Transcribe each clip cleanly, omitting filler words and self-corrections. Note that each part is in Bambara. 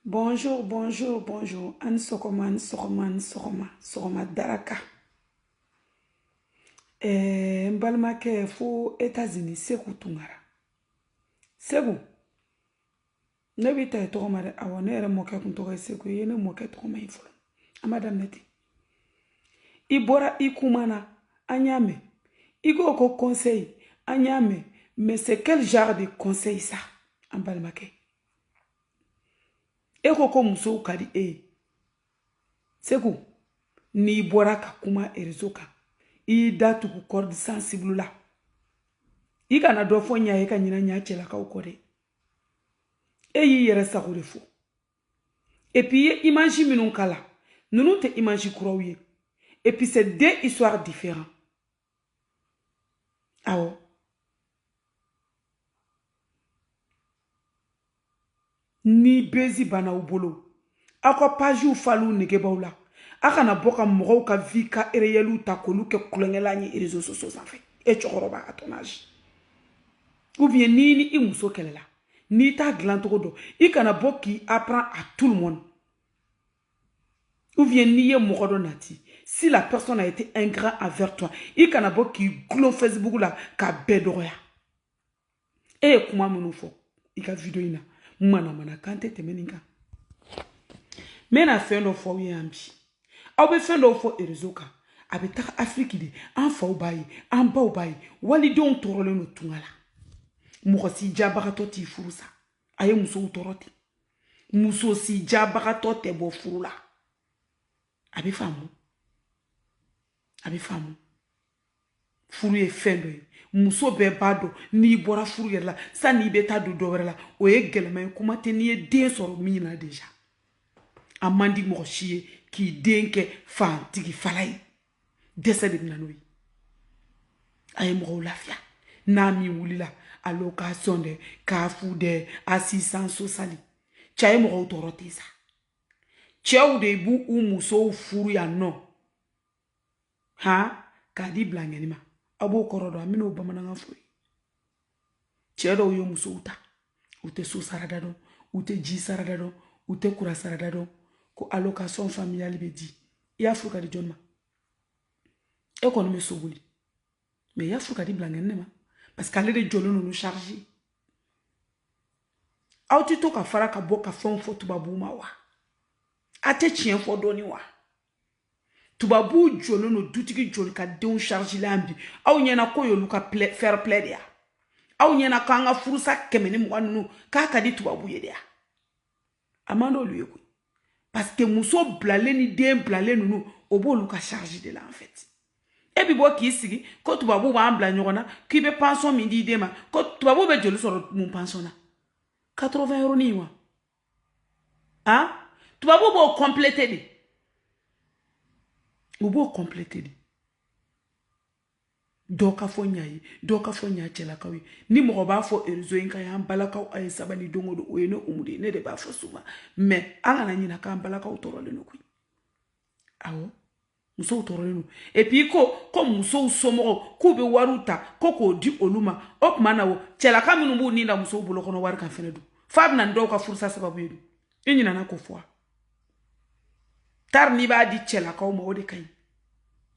Bonjour, bonjour, bonjour. An sokoma, an sokoma, an sokoma, sokoma daraka. Mbalmake fo États-Unis seku tungara. Seku. Ne bita e toko mare awa ne ere moke kun toko seku ye ne moke toko ma infolo. Amadam neti. Ibora ikumana anyame. Igo ko conseil anyame. Mais c'est quel genre de conseil ça? Mbalmake. Eko ko muso kadi Seku. Ni bora ka kuma erezoka. I datu ku corde sensible la. I kana do fo nya e ka nyina nya chela ka ukore. Yi yere sa ko defo. Et puis image minun kala. Nunu te image kurawiye. Et puis c'est deux histoires différentes. Awo. Ni bezi bana ubolo. Ako page ou falu nege baula. Aka na boka moro ka vika ereyelu ta kolu ke kulengela ni réseaux sociaux en fait. Et chokoroba à ton âge. Ou bien ni imuso kelela. Ni ta glantodo. I kana boki apprend à tout le monde. Ou bien niye morodo nati. Si la personne a été ingrat envers toi, il kana boki glon Facebook la ka bedoya. Et kuma munufo. Ika video ina. Mana kante temeninga. Mena fendo fo yambi. Au be fendo fo erezoka. Abe taka Afrique de. An fa ubayi. An ba ubayi. Wali don torole no tungala. Mouko si jabagato ti furusa. Aye muso utoroti. Muso si jabagato te bo furula. Abe famu. Abe famu. Furu ye fendo ye. Muso be bado. Ni bora furu ye la. Sa ni beta do dovere la. Oye gelme kuma te ni ye den soro mina deja. Amandi mouko chiye. Ki denke fan tigi falay. Dese de minanoui. Aye mouko lafia. Nami wulila. Allocation de, kafu de, assistance sociale. Chaye mouko utorote sa. Chaye de bu ou muso furu ya no. Ha? Kadi blangeni ma. Abo korodo amino bamana nga furi. Chaye do yo muso uta. Ute so saradado. Ute ji saradado. Ute kura saradado. Ko allocation familiale be di. Ya fuka di jonma. Eko no me sobuli. Mais ya fuka di blangeni ma. Parce qu'elle est de jolo nous charger. Aouti to ka fara ka bo ka fon fo tubabu ma wa. Ate chien fo doni wa. Tubabu jolo no dutiki jolo ka deun charge lambi. Aou nyena ko yo luka faire plaid ya. Aou nyena ka nga furusa kemeni mwa nunu ka di tubabu ye ya. Amando lui ko. Parce que muso blale ni den blale nunu obo luka charge de la en fait. Et puis, qui sigi, quand tu vas vous ambla nyona, qui be pension midi dema, quand tu vas vous mettre sur mon pension 80 € ni wa. Hein? Tu vas vous compléter. Vous vous compléter. Doka fo nyayi, doka fo nya chela kawi. Ni mo ba fo erezo inka ya balaka ay sabani dongo do oyeno umude ne de ba fo souvent. Mais ala na nyina ka balaka utorole no kui. Awo. Muso utorolenu. Et puis ko muso somo ko be waruta ko di oluma ok manawo chela kaminu bu ninda muso bulo kono war kan fenedu fab nan do ka fursa sababu yedu inyina na ko fwa tar ni ba di chela ka mo de kai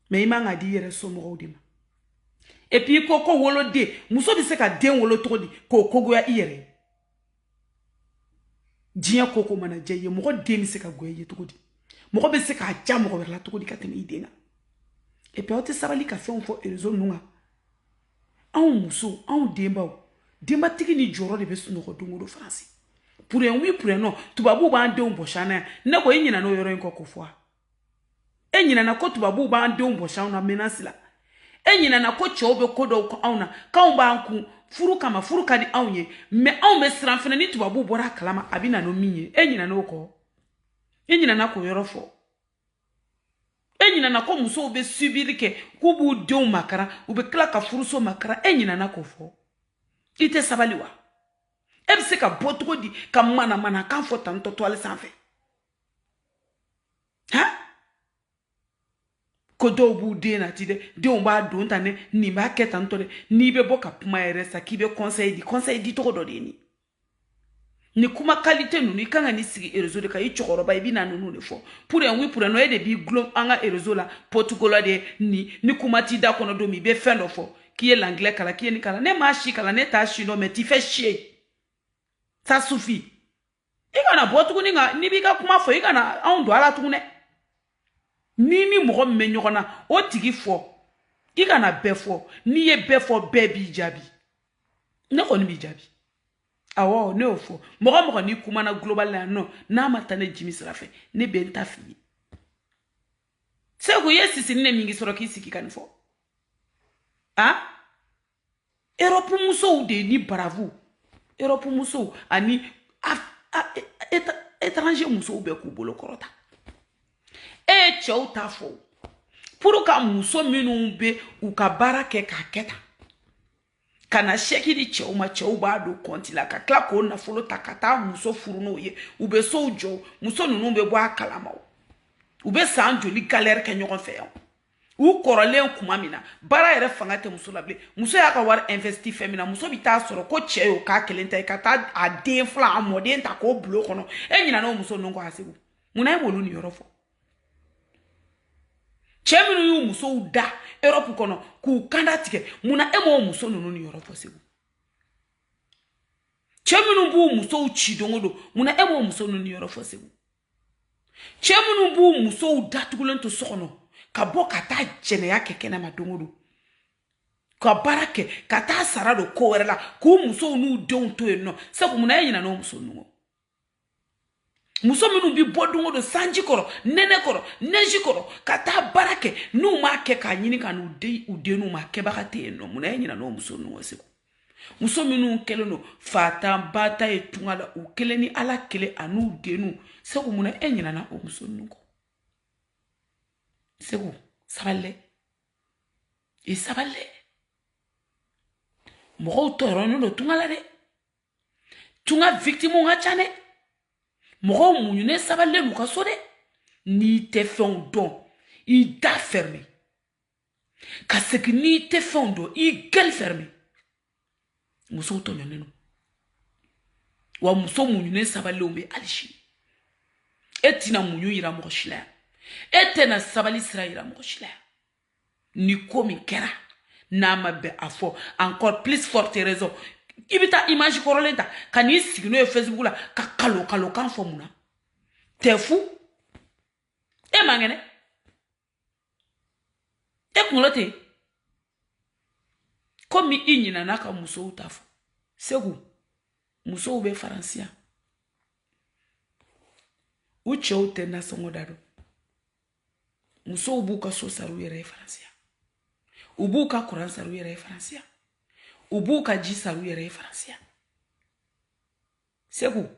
me imanga di yere somo odima. Et puis ko wolo de muso bi se ka den wolo to di ko goya iyere jiya ko mana jeye mo de mi se ka goye to di. Moko be se ka ja moko la to di kateme idenga. Et puis ote sabali ka fe on fo erezo nunga. An muso, an demba tiki ni joro de be suno ko dungo do France. Pour un oui pour un non, tubabu ba ande on boshana. Ne ko yinyina no yoro nko kofwa. Enyina na ko tubabu ba ande on boshana menace la. Enyina na ko chobe ko do ko auna. Ka on ba anku furu kama furu kadi aunye. Me an be sranfena ni tubabu bora kalama abina no minye. Enyina no ko. Enyina na ko yoro fo. Enyina na ko muso ube subir ke kubu deun makara ube kla ka furuso makara enyina na ko fo. Ite sabaliwa. Ebe se ka botoko di ka mana kan fo tanto to ale sanfe. Ha? Ko do bu de na ti de on ba do ntane ni ba ke tanto de ni be boka puma ere sa ki be conseil di to do de ni. ni kuma qualité nunu i kanga ni sigi réseau de ka i chokoroba i bina nunu ne fo pour un oui pour un noye de bi glom anga réseau la portugola de ni kuma ti da kono do mi be fin do fo qui est l'anglais kala qui est ni kala ne ma chi kala ne ta chi no mais tu fais chier ça suffit i kana botugo ni nga ni bi ka kuma fo i kana on do ala tugune ni mo me nyokona o tigi fo i kana be fo ni ye be fo be bi jabi ne ko ni bi jabi awo ne ofo mogo ni kuma na global na no na matane Jimmy Srafe ne benta fi sego yesi sinne mingi soro kisiki kanfo ah Europe muso de ni bravo Europe muso ani étranger muso be ku bolo korota e chow tafo pour ka muso minu be u ka barake ka keta kana sheki di chew ma chew ba do konti la ka kla ko na folo takata muso furu no ye u be so jo muso nunu be bo akalama u be san joli galère ke nyogon fe yon u korolen kuma mina bara ere fanga te muso la ble muso ya ka war investi femina muso bi ta soro ko cheyo ka kelenta ka ta a de fla amode nta ko blo kono e nyina no muso nungo hasebu muna e bolu ni yorofo cheminu yu muso da Europe kono ku kanda tike muna emo muso nunu ni Europe sebu cheminu bu muso chidongodo muna emo muso nunu ni Europe sebu cheminu bu muso da tugulento sokono ka bo kata jene ya keke na madongodo ka barake kata sarado ko werela ku muso nu don to eno se ku muna yina no muso nunu muso minu bi bodungo do sanji koro nene koro neji koro kata barake nu ma ke ka nyini ka nu de ude nu ma ke bakate no muna nyina no muso nu wase muso minu kele no fata bata e tungala u kele ni ala kele anu de nu se ko muna nyina na o muso nu ko se ko sabale e sabale mo to rono do tungala de tunga victime nga chane mogo munyune sabale luka sode ni te fondo i da fermé kasek ni te fondo i gel fermé muso to nyoneno wa muso munyune sabale ombe alishi etina munyu ira mo shila etena sabali sira ira mo shila ni komi kera na mabe afo encore plus forte raison ibita image korolenta kani signo e Facebook la ka kalo kan fomuna te fou e mangene e kulote komi inyina naka muso utafo segu muso ube Francia uche ute na songodado muso ubuka so saruere Francia ubuka Quran saruere Francia ubuka ji saruere Francia segu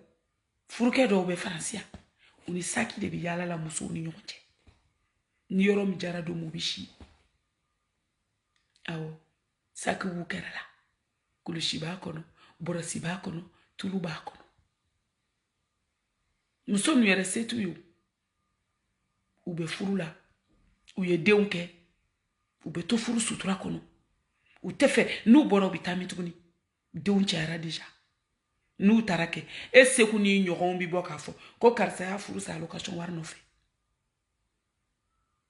furuke do be Francia uni saki de biyala la muso ni nyonje ni yoro mi jara do mubishi awo saki wukerala kulushi ba kono borasi ba kono tulu ba kono muso nu yere setu yu ube furula uye deunke ube to furu sutura kono utefe nu boro bitami tuguni deunche ara deja nu tarake eseku ni nyogon bi boka fo ko karsa ya furu sa location war no fe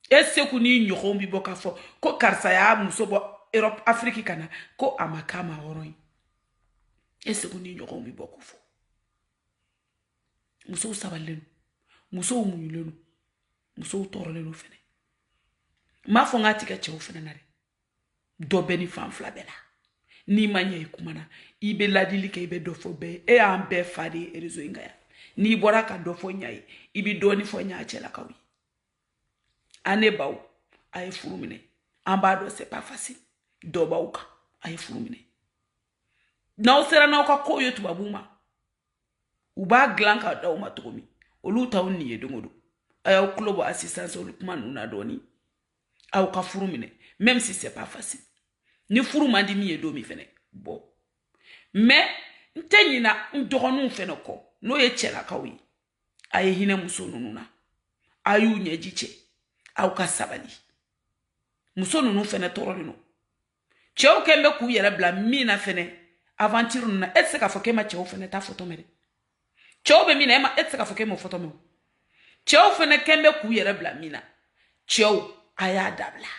eseku ni nyogon bi boka fo ko karsa ya muso bo Europe Afrique kana ko amakama horoi eseku ni nyogon bi boku fo muso sabalenu muso muyulenu muso torolenu fene ma fo ngati ka chew fene nare do beni fam flabela ni manye kumana ibe ladili ke ibe do fo be e ambe fadi erezo ingaya ni bora ka do fo nyai ibi doni fo nya chela kawi ane baw ay furumine ambado c'est pas facile do bawka ay furumine na osera na ka ko yotu babuma uba glanka da uma tomi oluta onni edongodo aya club assistance olukuma nuna doni au ka furumine même si c'est pas facile ni furu mandi mi edomi fene bo mais ntenyina ndogonu fene ko no ye chela kawi aye hine muso nununa ayu nyejiche au ka sabali muso nunu fene torolino chew kembe ku yere bla mina fene aventure nuna etse ka foke ma chew fene ta photo mere cɛw bɛ mina e tɛ se k'a fɔ k'e m'o fɔtɔ mɛn o cɛw fana kɛn bɛ k'u yɛrɛ bila min na cɛw a y'a dabila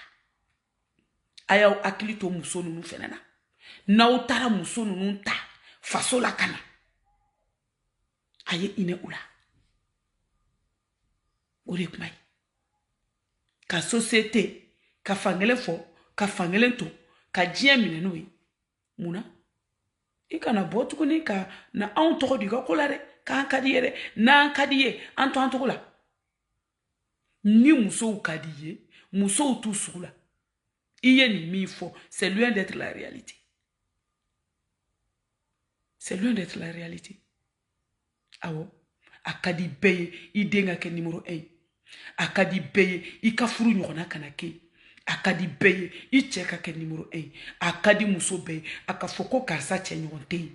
a y'aw hakili to muso ninnu fana na n'aw taara muso ninnu ta faso la ka na a ye hinɛ u la o de kuma ye ka société ka fankelen fɔ ka fankelen to ka diɲɛ minɛ n'o ye mun na i kana bɔ tuguni ka na anw tɔgɔ di ka ko la dɛ k'an ka di ye dɛ n'an ka di ye an to an tɔgɔ la ni musow ka di ye musow t'u sugu la i ye nin min fɔ c'est loin d'être la réalité c'est loin d'être la réalité awɔ a ka di bɛɛ ye i den ka kɛ numéro 1 a ka di bɛɛ ye i ka furu ɲɔgɔnna kana kɛ a ka di bɛɛ ye i cɛ ka kɛ numéro 1 a ka di muso bɛɛ ye a ka fɔ ko karisa cɛ ɲɔgɔn tɛ yen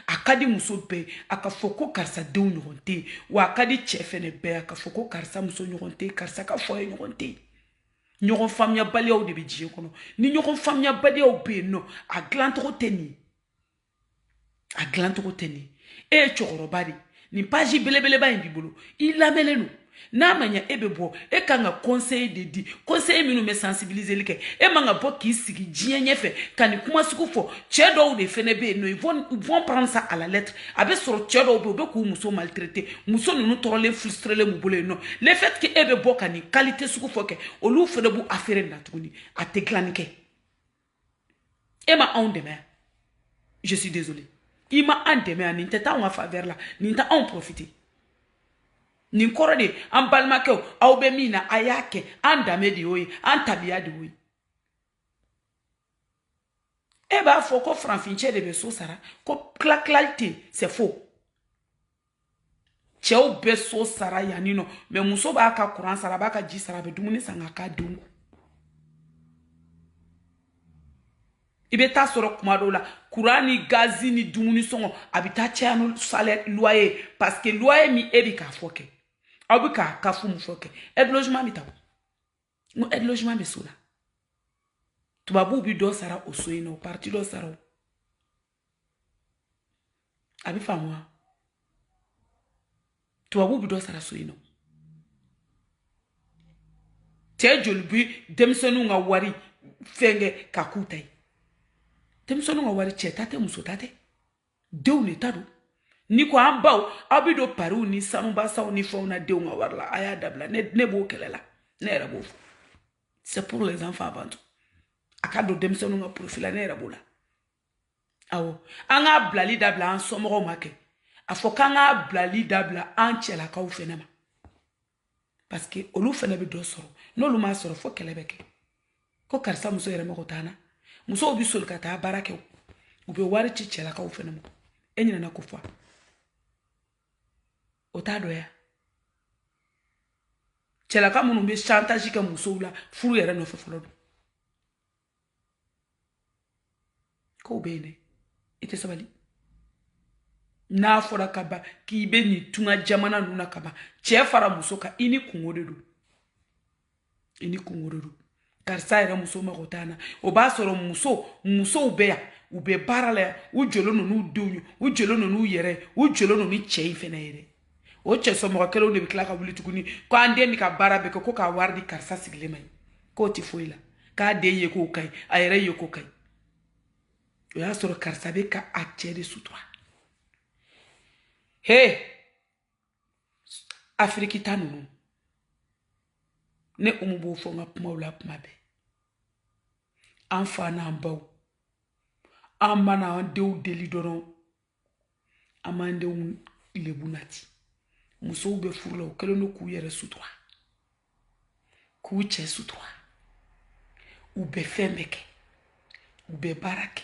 a ka di muso bɛɛ ye a ka fɔ ko karisa denw ɲɔgɔn tɛ yen wa a ka di cɛ fɛnɛ bɛɛ ye a ka fɔ ko karisa muso ɲɔgɔn tɛ yen karisa ka fɔ ye ɲɔgɔn tɛ yen ɲɔgɔn faamuyabaliyaw de bɛ diɲɛ kɔnɔ ni ɲɔgɔn faamuyabaliyaw bɛ yen nɔ a dilancogo tɛ nin a dilancogo tɛ nin e ye cɛkɔrɔba de nin page belebeleba in b'i bolo i lamɛnlen don n'a ma ɲɛ e bɛ bɔ e kan ka conseil de di conseil minnu bɛ sensibiliser kɛ e man ka bɔ k'i sigi diɲɛ ɲɛfɛ ka nin kuma sugu fɔ cɛ dɔw de fɛnɛ bɛ yen nɔ ils vont prendre ça à la lettre a bɛ sɔrɔ cɛ dɔw bɛ yen u bɛ k'u muso maltraiter muso ninnu tɔɔrɔlen frustrelen b'u bolo yen nɔ le fait que e bɛ bɔ ka nin qualité sugu fɔ kɛ olu fɛnɛ b'u affaire na tuguni a tɛ dilanni kɛ e ma anw dɛmɛ je suis désolé i ma an dɛmɛ nin tɛ taa anw ka faveur la nin tɛ anw profiter nin kɔrɔ de an balimakɛw aw bɛ min na a y'a kɛ an danbe de y'o ye an tabiya de y'o ye e b'a fɔ ko farafincɛ de bɛ so sara ko tila-tilali tɛ c'est faux cɛw bɛ so sara yan nin nɔ mais muso b'a ka courant sara a b'a ka ji sara a bɛ dumuni san k'a k'a denw kun i bɛ taa sɔrɔ kuma dɔw la courant ni gazi ni dumuni sɔngɔ a bɛ taa caya no salaire loyer parce que loyer min e bɛ k'a fɔ kɛ aw bɛ k'a ka fu mun fɔ kɛ aide logement bɛ ta o aide logement bɛ so la tubabuw bɛ dɔ sara o so in na o parti dɔ sara o a bɛ faamu wa tubabuw bɛ dɔ sara so in na cɛ joli bɛ denmisɛnninw ka wari fɛnkɛ ka k'u ta ye denmisɛnninw ka wari cɛ ta tɛ muso ta tɛ denw de ta don ni ko an baw aw bɛ don pariw ni sanubasaw ni fɛnw na denw ka wari la a y'a dabila ne b'o kɛlɛ la ne yɛrɛ b'o fɔ c'est pour les enfants avant tout a ka don denmisɛnninw ka profil la ne yɛrɛ b'o la awɔ an k'a bilali dabila an somɔgɔw ma kɛ a fɔ k'an k'a bilali dabila an cɛlakaw fɛnɛ ma parce que olu fɛnɛ bɛ dɔ sɔrɔ n'olu m'a sɔrɔ fo kɛlɛ bɛ kɛ ko karisa muso yɛrɛ mago t'an na musow bɛ soli ka taa baara kɛ u bɛ wari ci cɛlakaw fɛnɛ ma e ɲinɛna ko fɔ o t'a dɔ ya cɛlaka minnu bɛ chantage kɛ musow la furu yɛrɛ nɔfɛ fɔlɔ don k'o bɛ yen dɛ i tɛ sabali n'a fɔra ka ban k'i bɛ nin tunga jamana ninnu na ka ban cɛ fara muso kan i ni kungo de don i ni kungo de don karisa yɛrɛ muso mago t'an na o b'a sɔrɔ musow bɛ yan u bɛ baara la yan u jɔlen don n'u denw ye u jɔlen don n'u yɛrɛ ye u jɔlen don ni cɛ in fɛnɛ ye dɛ o cɛ somɔgɔ kelenw de bɛ tila ka wuli tuguni ko an den bɛ ka baara bɛɛ kɛ ko k'a wari di karisa sigilen ma ye k'o tɛ foyi la k'a den ye k'o ka ɲi a yɛrɛ ye k'o ka ɲi o y'a sɔrɔ karisa bɛ ka a cɛ de sutura he afiriki ta ninnu ne umu b'o fɔ n ka kumaw la kuma bɛɛ an fa n'an baw an mana an denw deli dɔrɔn an b'an denw lebu nati musow bɛ furu la u kɛlen don k'u yɛrɛ sutura k'u cɛ sutura u bɛ fɛn bɛɛ kɛ u bɛ baara kɛ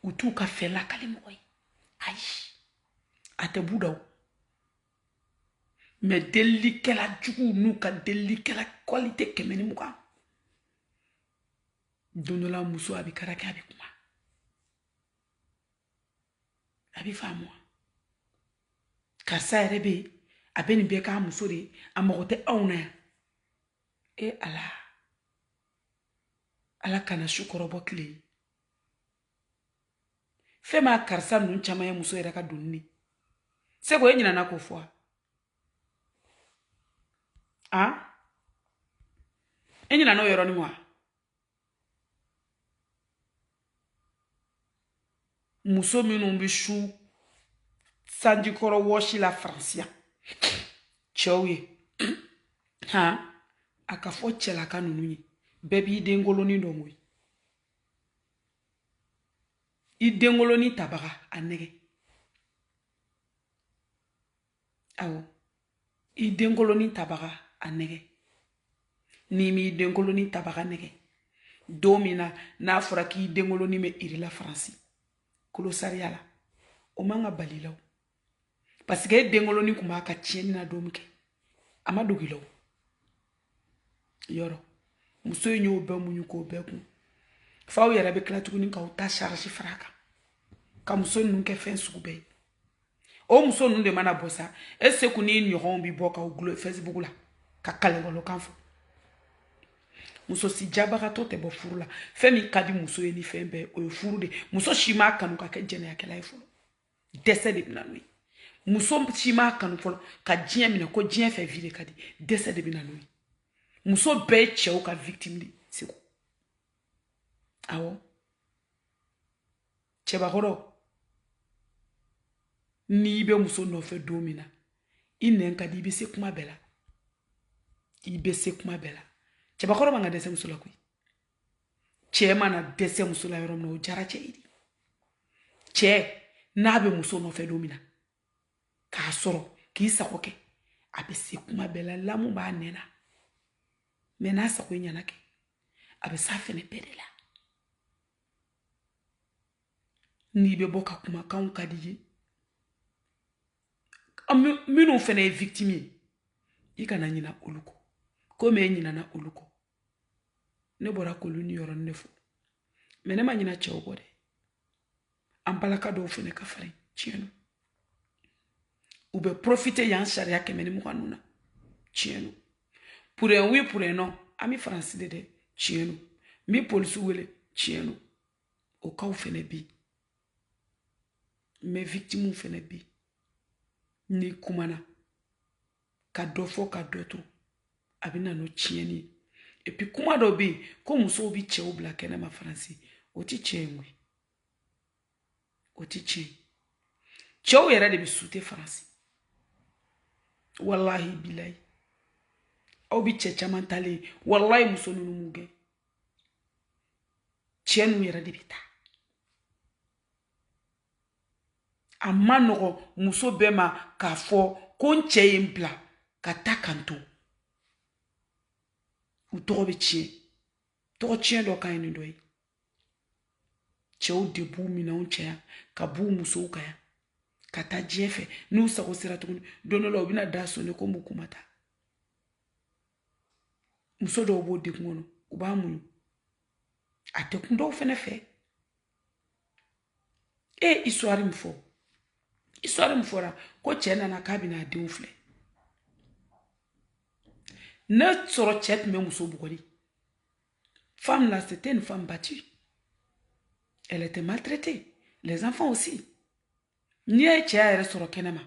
u t'u ka fɛn lakali mɔgɔ ye ayi a tɛ buda o mais delilikɛla juguw n'u ka delilikɛla qualité 120 don dɔ la muso a bɛ karaki a bɛ kuma a bɛ faamu wa karisa yɛrɛ bɛ yen a bɛ nin bɛɛ k'a muso de ye a mago tɛ anw na yan e ala kana su kɔrɔbɔ tile ye fɛn m'a karisa ninnu caman ye muso yɛrɛ ka donni c'est quoi nyina na ko fo ah nyina no yoro ni mo muso minnu bi su sanji kɔrɔ wɔsi la faransiya cɛw ye ha a ka fɔ cɛlaka ninnu ye bɛɛ b'i denkoloni dɔn koyi i denkoloni tabaga a nɛgɛ awɔ i denkoloni tabaga a nɛgɛ n'i m'i denkoloni tabaga nɛgɛ don min na n'a fɔra k'i denkoloni bɛ iri la faransi kolosariya la o man ka bali la o parce que e denkoloni kun b'a ka tiɲɛni na don min kɛ a ma dogo i la o yɔrɔ muso in y'o bɛɛ muɲu k'o bɛɛ kun faw yɛrɛ bɛ tila tuguni k'aw ta charge fara kan ka muso ninnu kɛ fɛn sugu bɛɛ ye o muso ninnu de mana bɔ sa e se kun n'i ɲɔgɔnw bi bɔ k'aw gulo Facebook la ka kalenkɔlɔkan fɔ muso si jabagatɔ tɛ bɔ furu la fɛn min ka di muso ye ni fɛn bɛɛ o ye furu de muso si m'a kanu ka kɛ jɛnɛyakɛla ye fɔlɔ dɛsɛ de bɛna n'o ye muso si m'a kanu fɔlɔ ka diɲɛ minɛ ko diɲɛ fɛ vi de ka di dɛsɛ de bɛna n'o ye muso bɛɛ ye cɛw ka victime de segu awɔ cɛbakɔrɔ n'i bɛ muso nɔfɛ don min na i nɛn ka di i bɛ se kuma bɛɛ la i bɛ se kuma bɛɛ la cɛbakɔrɔ man ka dɛsɛ muso la koyi cɛ mana dɛsɛ muso la yɔrɔ min na o jara cɛ ye de cɛ n'a bɛ muso nɔfɛ don min na k'a sɔrɔ k'i sago kɛ a bɛ se kuma bɛɛ la lamu b'a nɛn na mɛ n'a sago ɲɛna kɛ a bɛ s'a fɛnɛ bɛɛ de la n'i bɛ bɔ ka kumakanw ka di ye minnu fɛnɛ ye victime ye i kana ɲina olu kɔ komi e ɲinana olu kɔ ne bɔra k'olu ni yɔrɔnin de fɔ mɛ ne ma ɲina cɛw kɔ dɛ an balaka dɔw fɛnɛ ka farin tiɲɛ no u bɛ profiter yan sariya 120 na tiɲɛ no pour un oui pour un non an bɛ faransi de dɛ tiɲɛ no n bɛ polisi wele tiɲɛ no o kaw fɛnɛ bi mɛ victime fɛnɛ bi ni kumana ka dɔ fɔ ka dɔ to a bɛ na n'o tiɲɛni ye et puis kuma dɔ bɛ yen ko musow bi cɛw bila kɛnɛma faransi o ti tiɲɛ ye koyi o ti tiɲɛ cɛw yɛrɛ de bi sute faransi wallahi bilahi aw bi cɛ caman talen wallahi muso ninnu m'u gɛn cɛ ninnu yɛrɛ de bi taa a ma nɔgɔ muso bɛɛ ma k'a fɔ ko n cɛ ye n bila ka taa kan to u tɔgɔ bɛ tiɲɛ tɔgɔ tiɲɛ dɔ ka ɲi ni dɔ ye cɛw de b'u minɛnw cɛya ka b'u musow kan yan ka taa diɲɛ fɛ n'u sago sera tuguni don dɔ la u bɛna da sɔnni ko m'u kuma ta muso dɔw b'o degun kɔnɔ u b'a muɲu a tɛ kun dɔw fɛnɛ fɛ histoire min fɔ histoire min fɔra ko cɛ nana k'a bɛna a denw filɛ ne sɔrɔ cɛ tun bɛ muso bugɔli femme là c'était une femme battue elle était maltraitée les enfants aussi n'i ye cɛ yɛrɛ sɔrɔ kɛnɛma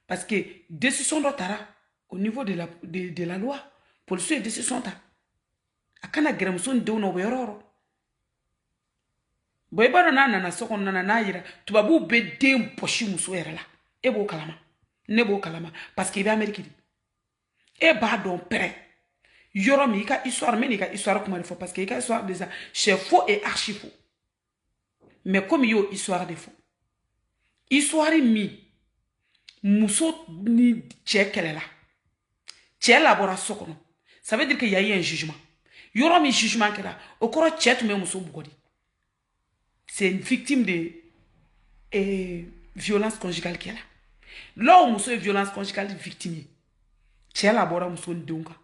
parce que décision dɔ tara au niveau de la loi polisi ye décision ta a kana gɛrɛ muso ni denw na u bɛ yɔrɔ yɔrɔ bon i b'a dɔn n'a nana so kɔnɔna na n'a yira tubabuw bɛ den bɔsi muso yɛrɛ la e b'o kalama ne b'o kalama parce que i bɛ Amérique de e b'a dɔn pɛrɛ yɔrɔ min i ka histoire mɛ n'i ka histoire kuma de fɔ parce que i ka histoire déjà c'est faux et archi faux mais comme i y'o histoire de fɔ histoire min muso ni cɛ kɛlɛla cɛ labɔra so kɔnɔ ça veut dire qu'il y a eu un jugement yɔrɔ min jugement kɛra o kɔrɔ cɛ tun bɛ muso bugɔ de c'est une victime de violence conjugale qui est là là où muso ye violence conjugale victime ye cɛ labɔra muso ni denw kan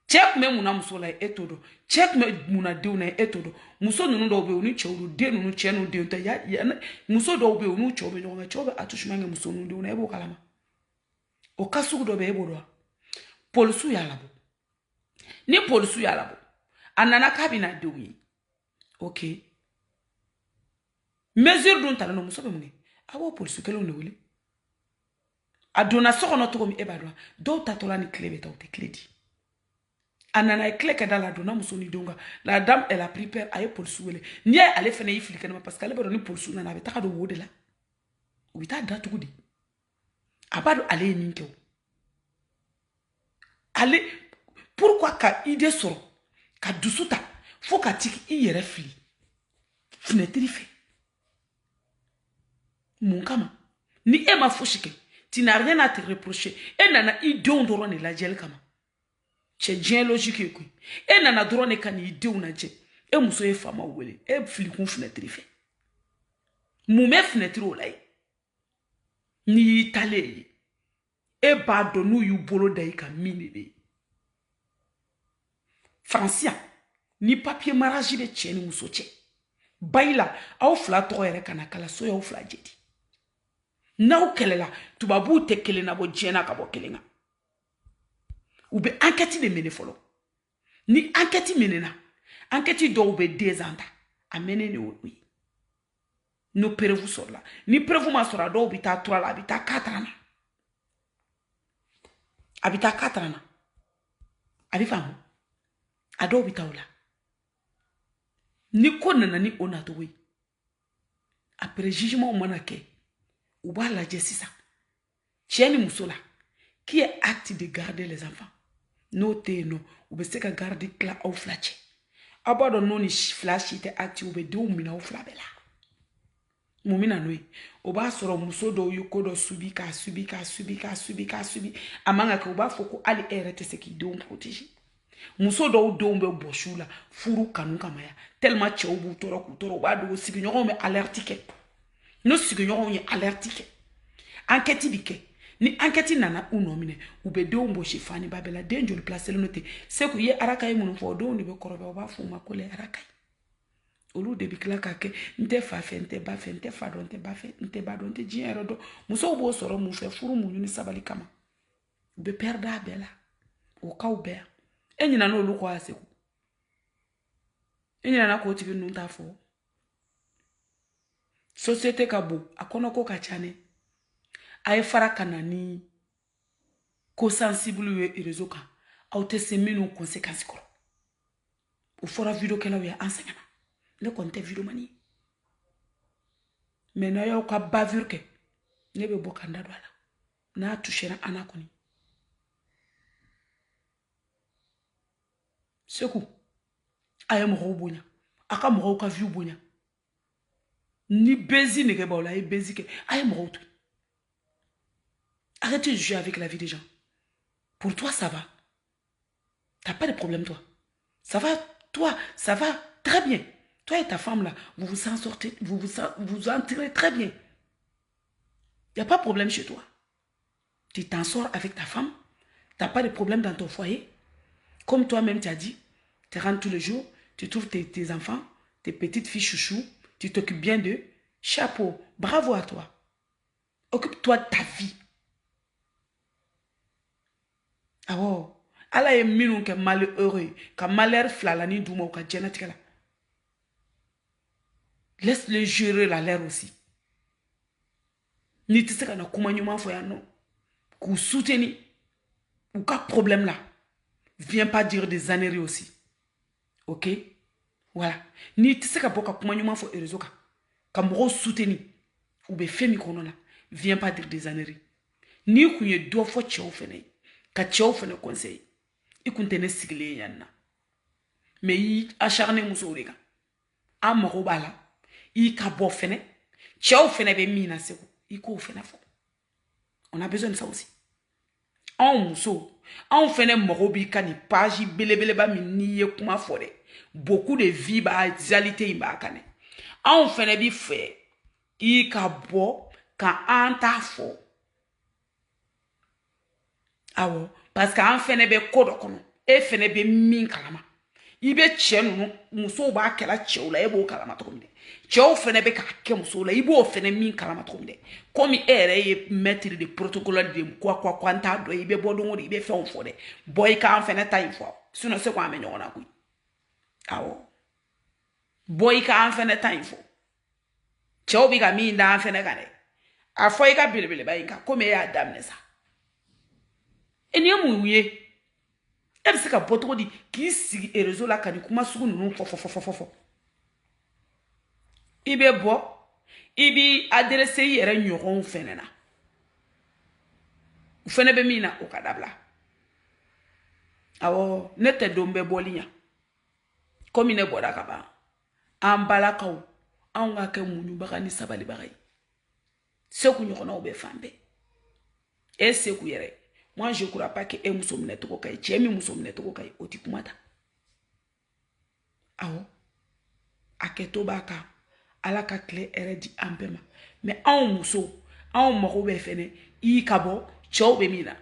cɛ tun bɛ mun na muso la e t'o dɔn cɛ tun bɛ mun na denw na e t'o dɔn muso ninnu dɔw bɛ yen u ni cɛw don den ninnu cɛ n'u denw tɛ muso dɔw bɛ yen u n'u cɛw bɛ ɲɔgɔn kan cɛw bɛ attouchement kɛ muso ninnu denw na e b'o kalama o cas sugu dɔ bɛ e b'o dɔn polisiw y'a labɔ ni polisiw y'a labɔ a nana k'a bɛna denw ye ok mesure dun talen don muso bɛ mun kɛ a b'o polisi kelenw de wele a donna so kono to mi e ba do ta to la ni clé beta o te clé di anana e clé ka da la donna muso ni donga la dame elle a pris peur aye pour souele ni ale fene yifli kana parce que ale ba do ni pour souna na beta ka do wode la o bita da to gudi abado ale ni nke o ale pourquoi ka idée soro ka dusuta faut ka tiki i yere fili fenêtre fait mon kama ni e ma foshike tu n'as rien à te reprocher e nana i don doro ne la gel kama che bien logique ko e nana doro ne kan i don na je e muso e fama wele e fili kun fenêtre fait mu me fenêtre o lai ni tale e ba do nu yu bolo dai ka mini Francia ni papier mariage be che ni muso che baila au fla to ere kana kala so ya fla jedi na kelela tubabu te kele na bo jena ka bo kelenga ube enquête de mene folo ni enquête menena enquête do ube 2 ans amene ni oui no preuve sur là ni preuve ma sora do bita 3 la bita 4 ans abita 4 ans abi famu ado bita ola ni ko nana ni ona to we après jugement monake ou ba la jessisa cheni musola qui est acte de garder les enfants noté no ou be se ka garder cla au flache abado no ni flash ite acte ou be do mina au flabela mumina noy o ba soro muso do yuko do subi amanga ke o ba foko ali erete se ki do protéger muso do be boshula furu kanu kamaya tellement che obu toro ku toro ba do sigi nyogo me alertike no sigi nyogo ni alertike enquête dike ni enquête nana unomine ube do mbo shifani babela denjo le placer note se ku ye araka yi munu fo do ni be korobe ba fu makole araka olu de bikla kake nte fa fe nte ba fe nte fa don te ba fe nte ba don te jien do muso bo soro mu fe furu mu ni sabali kama ube perda bela o ka ube enyina no olu ko aseku enyina na ko tibi nunta fo société kabo akono ko kachane ay fara kanani ko sensible we réseau ka au te semino conséquences ko o fora video kala we enseignant ne compte video mani mais na yo ka bavure ke ne be bokanda dwala na toucher na anakoni seku aye mo bonya aka mo ka view bonya ni bezi ne ke ba la e bezi ke aye mo tout. Arrêtez de jouer avec la vie des gens. Pour toi ça va. T'as pas de problème toi. Ça va toi, ça va très bien. Toi et ta femme là, vous vous en sortez, vous en tirez très bien. Il n'y a pas de problème chez toi. Tu t'en sors avec ta femme. Tu n'as pas de problème dans ton foyer. Comme toi-même tu as dit, tu rentres tous les jours, tu trouves tes enfants, tes petites filles chouchou, tu t'occupes bien d'eux. Chapeau, bravo à toi. Occupe-toi de ta vie. Ah oh, ala ye minu ke malheureux, ka malheur flalani douma ou ka djenatikala. Laisse-le gérer la l'air aussi. Ni tise ka na kumanyuma foya non. Kou soutenir. Ou ka problème là. Viens pas dire des âneries aussi. Ok? Voilà. Ni tise ka boka kumanyuma fo erezoka. Ka moro soutenir. Ou be femi kono là. Viens pas dire des âneries. Ni kouye do fo tche ou fene. Ka tche ou fene conseil. I kuntene sigle yanna. Mais i acharné muso rega. A moro bala. I ka bo fene. Tche ou fene be mina seko. I ko fene fo. On a besoin de ça aussi. En muso. En fene moro bi ka ni page bele ba mi niye kuma fore. Beaucoup de vie ba dialité imba kane. En fene bi fe. I ka bo ka anta fo. Awo. Parce qu'en fene be kodo kono. E fene be min kalama. Ibe chenu muso ba kela cheula ebo kalama tokomide. Chou fene be ka ke muso la ibo fene min kalama tokomide. Komi ere ye maître de protocole de quoi nta do ibe bodongo ibe fe on fode. Boy ka en fene time fo. Sinon c'est quoi amenyo na kui. Awo. Boy ka en fene time fo. Chou bi ka mi nda en fene kane. Afo ka bilebele ba inka komi e adam nesa. e ni mu ye e be se ka bɔ togo di k'i sigi réseau la ka ni kuma sugu ninnu fɔ i be bɔ i bi adressé i yɛrɛ ɲɔgɔnw fɛnɛ na u fɛnɛ be min na o ka dabila awɔ ne tɛ don bɛ bɔli ɲa komi ne bɔra ka ban an balakaw anw ka kɛ muɲubaga ni sabalibaga ye seku ɲɔgɔnnaw bɛ fan bɛɛ e seku yɛrɛ moi je crois pas que e muso minɛ togo ka ɲi cɛ min muso minɛ togo ka ɲi o ti kuma ta awɔ a kɛto b'a kan ala ka tile hɛrɛ di an bɛɛ ma mais anw muso anw mago bɛ fɛnɛ i ka bɔ cɛw bɛ min na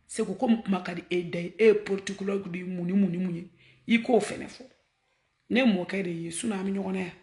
seku komi kuma ka di e da ye e ye politicologue de ye mun ye i k'o fɛnɛ fɔ ne mɔkɛ de ye sinon an bɛ ɲɔgɔn na yan